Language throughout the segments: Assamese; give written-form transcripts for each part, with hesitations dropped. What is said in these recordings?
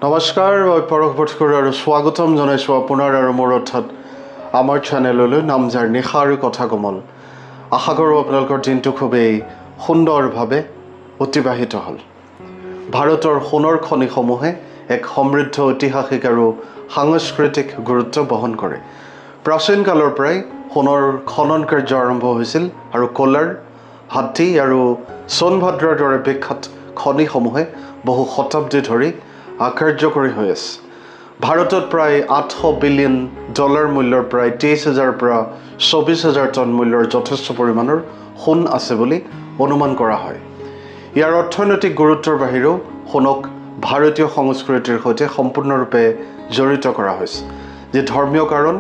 নমস্কাৰ মই পৰশ বটকুৰ আৰু স্বাগতম জনাইছোঁ আপোনাৰ আৰু মোৰ অৰ্থাৎ আমাৰ চেনেললৈ নাম যাৰ নিশা আৰু কথা কোমল। আশা কৰোঁ আপোনালোকৰ দিনটো খুবেই সুন্দৰভাৱে অতিবাহিত হ'ল। ভাৰতৰ সোণৰ খনিসমূহে এক সমৃদ্ধ ঐতিহাসিক আৰু সাংস্কৃতিক গুৰুত্ব বহন কৰে। প্ৰাচীন কালৰ পৰাই সোণৰ খনন কাৰ্য আৰম্ভ হৈছিল আৰু কোলাৰ, হাতী আৰু সোণভদ্ৰৰ দৰে বিখ্যাত খনিসমূহে বহু শতাব্দী ধৰি কাৰ্যকৰী হৈ আছে। ভাৰতত প্ৰায় $800 বিলিয়ন মূল্যৰ প্ৰায় 23,000 পৰা 24,000 টন মূল্যৰ যথেষ্ট পৰিমাণৰ সোণ আছে বুলি অনুমান কৰা হয়। ইয়াৰ অৰ্থনৈতিক গুৰুত্বৰ বাহিৰেও সোণক ভাৰতীয় সংস্কৃতিৰ সৈতে সম্পূৰ্ণৰূপে জড়িত কৰা হৈছে, যি ধৰ্মীয় কাৰণ,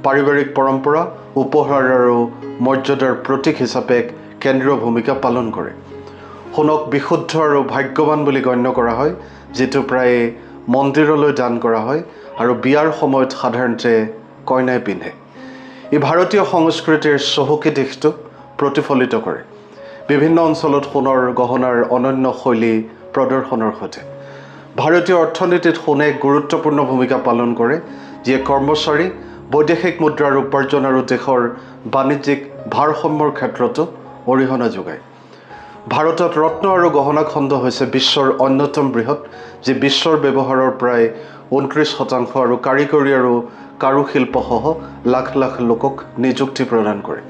পাৰিবাৰিক পৰম্পৰা, উপহাৰ আৰু মৰ্যাদাৰ প্ৰতীক হিচাপে এক কেন্দ্ৰীয় ভূমিকা পালন কৰে। সোণক বিশুদ্ধ আৰু ভাগ্যৱান বুলি গণ্য কৰা হয়, যিটো প্ৰায় মন্দিৰলৈ দান কৰা হয় আৰু বিয়াৰ সময়ত সাধাৰণতে কইনাই পিন্ধে। ই ভাৰতীয় সংস্কৃতিৰ চহকী দিশটো প্ৰতিফলিত কৰে, বিভিন্ন অঞ্চলত সোণৰ গহনাৰ অনন্য শৈলী প্ৰদৰ্শনৰ সৈতে। ভাৰতীয় অৰ্থনীতিত সোণে গুৰুত্বপূৰ্ণ ভূমিকা পালন কৰে, যিয়ে কৰ্মচাৰী, বৈদেশিক মুদ্ৰাৰ উপাৰ্জন আৰু দেশৰ বাণিজ্যিক ভাৰসাম্যৰ ক্ষেত্ৰতো অৰিহণা যোগায়। ভাৰতত ৰত্ন আৰু গহনা খণ্ড হৈছে বিশ্বৰ অন্যতম বৃহৎ, যি বিশ্বৰ ব্যৱহাৰৰ প্ৰায় 29% আৰু কাৰিকৰী আৰু কাৰুশিল্পসহ লাখ লাখ লোকক নিযুক্তি প্ৰদান কৰে।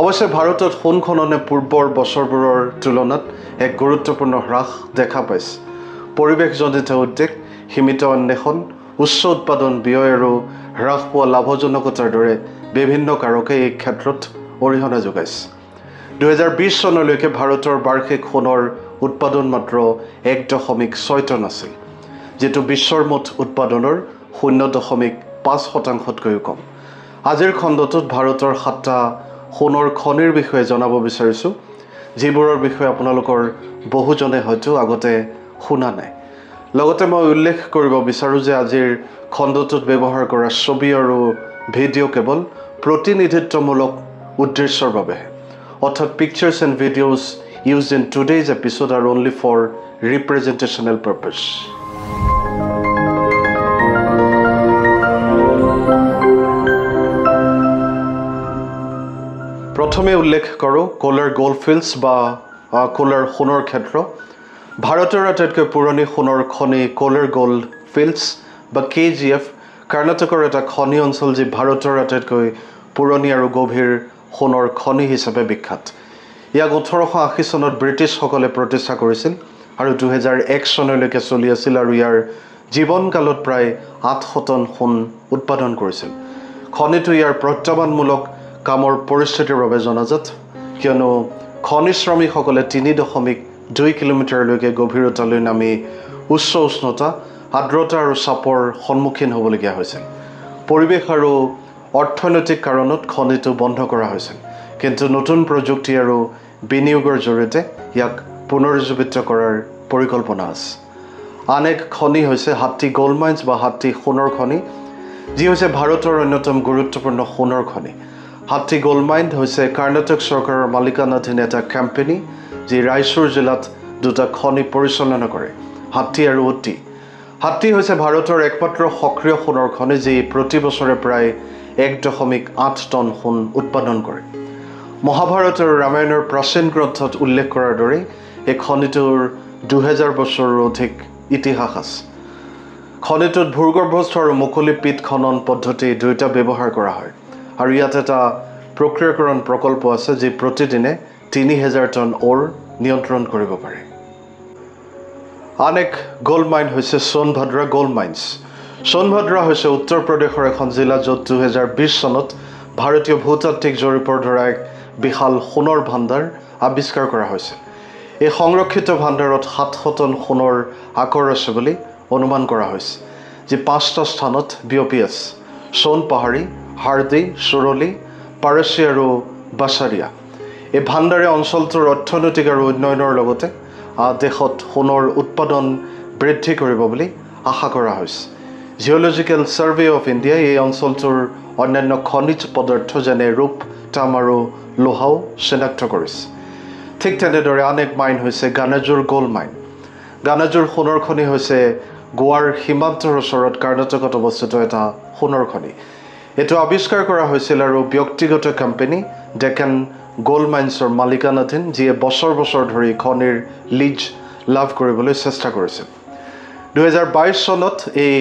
অৱশ্যে ভাৰতত সোণ খননে পূৰ্বৰ বছৰবোৰৰ তুলনাত এক গুৰুত্বপূৰ্ণ হ্ৰাস দেখা পাইছে। পৰিৱেশজনিত উদ্বেগ, সীমিত অন্বেষণ, উচ্চ উৎপাদন ব্যয় আৰু হ্ৰাস পোৱা লাভজনকতাৰ দৰে বিভিন্ন কাৰকে এই ক্ষেত্ৰত অৰিহণা যোগাইছে। 2020 চনলৈকে ভাৰতৰ বাৰ্ষিক সোণৰ উৎপাদন মাত্ৰ 1.6 টন আছিল, যিটো বিশ্বৰ মুঠ উৎপাদনৰ 0.5%তকৈও কম। আজিৰ খণ্ডটোত ভাৰতৰ 7টা সোণৰ খনিৰ বিষয়ে জনাব বিচাৰিছোঁ, যিবোৰৰ বিষয়ে আপোনালোকৰ বহুজনে হয়তো আগতে শুনা নাই। লগতে মই উল্লেখ কৰিব বিচাৰোঁ যে আজিৰ খণ্ডটোত ব্যৱহাৰ কৰা ছবি আৰু ভিডিঅ' কেৱল প্ৰতিনিধিত্বমূলক উদ্দেশ্যৰ বাবেহে, অৰ্থাৎ pictures and videos used in today's episode are only for representational purpose. প্ৰথমে উল্লেখ কৰোঁ কোলাৰ গোল্ডফিল্ডছ বা কোলাৰ সোণৰ ক্ষেত্ৰ। ভাৰতৰ আটাইতকৈ পুৰণি সোণৰ খনি কোলাৰ গোল্ড ফিল্ডছ বা KGF কৰ্ণাটকৰ এটা খনি অঞ্চল, যি ভাৰতৰ আটাইতকৈ পুৰণি আৰু গভীৰ সোণৰ খনি হিচাপে বিখ্যাত। ইয়াক 1880 চনত ব্ৰিটিছসকলে প্ৰতিষ্ঠা কৰিছিল আৰু 2001 চনলৈকে চলি আছিল আৰু ইয়াৰ জীৱনকালত প্ৰায় 800 টন সোণ উৎপাদন কৰিছিল। খনিটো ইয়াৰ প্ৰত্যাহ্বানমূলক কামৰ পৰিস্থিতিৰ বাবে জনাজাত, কিয়নো খনি শ্ৰমিকসকলে 3.2 কিলোমিটাৰলৈকে গভীৰতালৈ নামি উচ্চ উষ্ণতা, আৰ্দ্ৰতা আৰু চাপৰ সন্মুখীন হ'বলগীয়া হৈছিল। পৰিৱেশ আৰু অৰ্থনৈতিক কাৰণত খনিটো বন্ধ কৰা হৈছিল, কিন্তু নতুন প্ৰযুক্তি আৰু বিনিয়োগৰ জৰিয়তে ইয়াক পুনৰুজ্জীৱিত কৰাৰ পৰিকল্পনা আছে। আন এক খনি হৈছে হাতী গোল্ড মাইন্স বা হাতী সোণৰ খনি, যি হৈছে ভাৰতৰ অন্যতম গুৰুত্বপূৰ্ণ সোণৰ খনি। হাতী গোল্ড মাইন্স হৈছে কৰ্ণাটক চৰকাৰৰ মালিকানাধীন এটা কোম্পানী, যি ৰায়চুৰ জিলাত দুটা খনি পৰিচালনা কৰে, হাতী আৰু উটি। হাতী হৈছে ভাৰতৰ একমাত্ৰ সক্ৰিয় সোণৰ খনি, যি প্ৰতি বছৰে প্ৰায় 1.8 টন সোণ উৎপাদন কৰে। মহাভাৰত আৰু ৰামায়ণৰ প্ৰাচীন গ্ৰন্থত উল্লেখ কৰাৰ দৰে এই খনিটোৰ 2000 বছৰৰো অধিক ইতিহাস আছে। খনিটোত ভূগৰ্ভস্থ আৰু মুকলি পিট খনন পদ্ধতি দুয়োটা ব্যৱহাৰ কৰা হয়, আৰু ইয়াত এটা প্ৰক্ৰিয়াকৰণ প্ৰকল্প আছে, যি প্ৰতিদিনে 3000 টন অ'ৰ নিয়ন্ত্ৰণ কৰিব পাৰে। আন এক গোল্ড মাইন হৈছে সোণভদ্ৰা গোল্ড মাইন্স। সোণভদ্ৰা হৈছে উত্তৰ প্ৰদেশৰ এখন জিলা, য'ত 2020 চনত ভাৰতীয় ভূতাত্ত্বিক জৰীপৰ দ্বাৰা এক বিশাল সোণৰ ভাণ্ডাৰ আৱিষ্কাৰ কৰা হৈছে। এই সংৰক্ষিত ভাণ্ডাৰত 700 টন সোণৰ আকৰ আছে বুলি অনুমান কৰা হৈছে, যি 5টা স্থানত বিয়পি আছে: সোণ পাহাৰী, হাৰ্দি, সুৰলি, পাৰসী আৰু বাছাৰিয়া। এই ভাণ্ডাৰে অঞ্চলটোৰ অৰ্থনৈতিক আৰু উন্নয়নৰ লগতে দেশত সোণৰ উৎপাদন বৃদ্ধি কৰিব বুলি আশা কৰা হৈছে। জিঅ'লজিকেল ছাৰ্ভে অফ ইণ্ডিয়াই এই অঞ্চলটোৰ অন্যান্য খনিজ পদাৰ্থ যেনে ৰূপ, তাম আৰু লোহাও চিনাক্ত কৰিছে। ঠিক তেনেদৰে আন এক মাইন হৈছে গানাজুৰ গোল্ড মাইন। গানাজুৰ সোণৰ খনি হৈছে গোৱাৰ সীমান্তৰ ওচৰত কৰ্ণাটকত অৱস্থিত এটা সোণৰ খনি এইটো আৱিষ্কাৰ কৰা হৈছিল আৰু ব্যক্তিগত কোম্পানী ডেকান গোল্ড মাইন্সৰ মালিকানাধীন যিয়ে বছৰ বছৰ ধৰি খনিৰ লিজ লাভ কৰিবলৈ চেষ্টা কৰিছিল 2022 চনত এই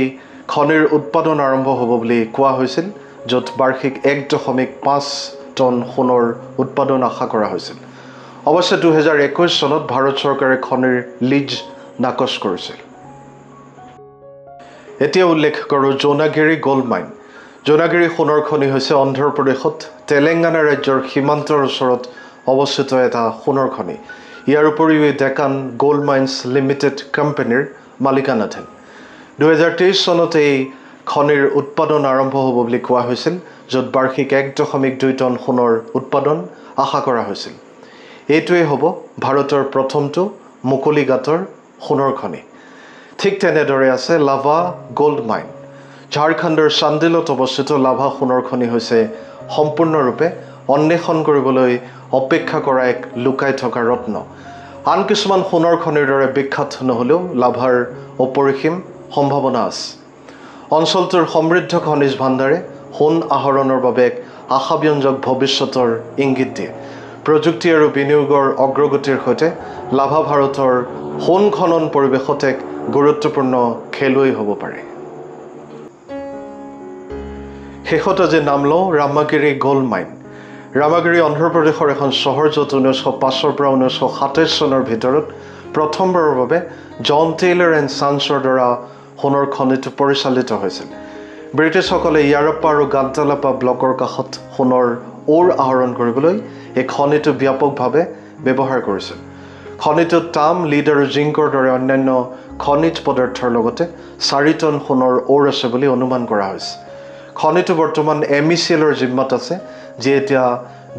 খনিৰ উৎপাদন আৰম্ভ হ'ব বুলি কোৱা হৈছিল য'ত বাৰ্ষিক 1.5 টন সোণৰ উৎপাদন আশা কৰা হৈছিল অৱশ্যে 2021 চনত ভাৰত চৰকাৰে খনিৰ লিজ নাকচ কৰিছিল এতিয়া উল্লেখ কৰোঁ জোনাগিৰি গোল্ড মাইন জোনাগিৰি সোণৰ খনি হৈছে অন্ধ্ৰপ্ৰদেশত তেলেংগানা ৰাজ্যৰ সীমান্তৰ ওচৰত অৱস্থিত এটা সোণৰ খনি ইয়াৰ উপৰিও ডেকান গোল্ড মাইন্স লিমিটেড কোম্পানীৰ মালিকানাধীন 2023 চনত এই খনিৰ উৎপাদন আৰম্ভ হ'ব বুলি কোৱা হৈছিল য'ত বাৰ্ষিক 1.2 টন সোণৰ উৎপাদন আশা কৰা হৈছিল এইটোৱে হ'ব ভাৰতৰ প্ৰথমটো মুকলি গাঁতৰ সোণৰ খনি ঠিক তেনেদৰে আছে লাভা গোল্ড মাইন ঝাৰখণ্ডৰ চান্দিলত অৱস্থিত লাভা সোণৰ খনি হৈছে সম্পূৰ্ণৰূপে অন্বেষণ কৰিবলৈ অপেক্ষা কৰা এক লুকাই থকা ৰত্ন আন কিছুমান সোণৰ খনিৰ দৰে বিখ্যাত নহ'লেও লাভাৰ অপৰিসীম সম্ভাৱনা আছে অঞ্চলটোৰ সমৃদ্ধ খনিজ ভাণ্ডাৰে সোণ আহৰণৰ বাবে এক আশাব্যঞ্জক ভৱিষ্যতৰ ইংগিত দিয়ে প্ৰযুক্তি আৰু বিনিয়োগৰ অগ্ৰগতিৰ সৈতে লাভা ভাৰতৰ সোণ খনন পৰিৱেশত এক গুৰুত্বপূৰ্ণ খেলুৱৈ হ'ব পাৰে শেষত আজি নাম লওঁ ৰামাগিৰি গোল্ড মাইন ৰামাগিৰি অন্ধ্ৰপ্ৰদেশৰ এখন চহৰ য'ত 1905 পৰা 1927 চনৰ ভিতৰত প্ৰথমবাৰৰ বাবে জন টেইলৰ এণ্ড ছান্সৰ দ্বাৰা সোণৰ খনিটো পৰিচালিত হৈছিল ব্ৰিটিছসকলে ইয়াৰপ্পা আৰু গান্তালাপা ব্লকৰ কাষত সোণৰ ওৰ আহৰণ কৰিবলৈ এই খনিটো ব্যাপকভাৱে ব্যৱহাৰ কৰিছিল খনিটোত তাম লিড আৰু জিংকৰ দৰে অন্যান্য খনিজ পদাৰ্থৰ লগতে 4 টন সোণৰ ওৰ আছে বুলি অনুমান কৰা হৈছে খনিটো বৰ্তমান MECLৰ জিম্মাত আছে যি এতিয়া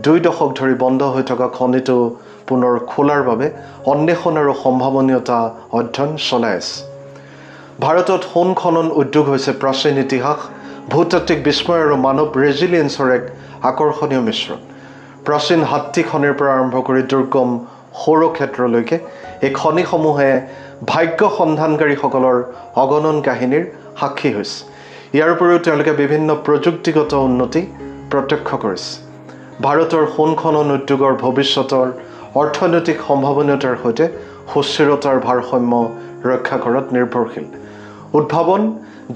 2 দশক ধৰি বন্ধ হৈ থকা খনিটো পুনৰ খোলাৰ বাবে অন্বেষণ আৰু সম্ভাৱনীয়তা অধ্যয়ন চলাই আছে ভাৰতত সোণ খনন উদ্যোগ হৈছে প্ৰাচীন ইতিহাস ভূতাত্ত্বিক বিস্ময় আৰু মানৱ ৰেজিলিয়েন্সৰ এক আকৰ্ষণীয় মিশ্ৰণ প্ৰাচীন হাতী খনিৰ পৰা আৰম্ভ কৰি দুৰ্গম সৌৰ ক্ষেত্ৰলৈকে এই খনিসমূহে ভাগ্য সন্ধানকাৰীসকলৰ অগণন কাহিনীৰ সাক্ষী হৈছে ইয়াৰ উপৰিও তেওঁলোকে বিভিন্ন প্ৰযুক্তিগত উন্নতি প্ৰত্যক্ষ কৰিছে ভাৰতৰ সোণ খনন উদ্যোগৰ ভৱিষ্যতৰ অৰ্থনৈতিক সম্ভাৱনীয়তাৰ সৈতে সুস্থিৰতাৰ ভাৰসাম্য ৰক্ষা কৰাত নিৰ্ভৰশীল উদ্ভাৱন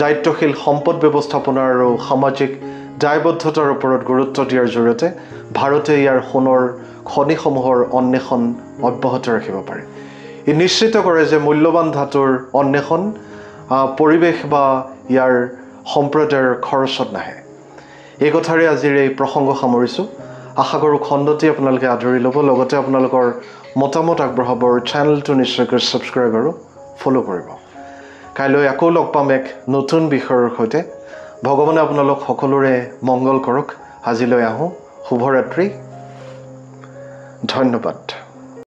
দায়িত্বশীল সম্পদ ব্যৱস্থাপনা আৰু সামাজিক দায়বদ্ধতাৰ ওপৰত গুৰুত্ব দিয়াৰ জৰিয়তে ভাৰতে ইয়াৰ সোণৰ খনিসমূহৰ অন্বেষণ অব্যাহত ৰাখিব পাৰে ই নিশ্চিত কৰে যে মূল্যৱান ধাতুৰ অন্বেষণ পৰিৱেশ বা ইয়াৰ সম্প্ৰদায়ৰ খৰচত নাহে এই কথাৰে আজিৰ এই প্ৰসংগ সামৰিছোঁ আশা কৰোঁ খণ্ডটি আপোনালোকে আদৰি ল'ব লগতে আপোনালোকৰ মতামত আগবঢ়াব আৰু চেনেলটো নিশ্চয়কৈ ছাবস্ক্ৰাইব আৰু ফ'ল' কৰিব কাইলৈ আকৌ লগ পাম এক নতুন বিষয়ৰ সৈতে ভগৱানে আপোনালোক সকলোৰে মংগল কৰক আজিলৈ আহোঁ শুভৰাত্ৰি ধন্যবাদ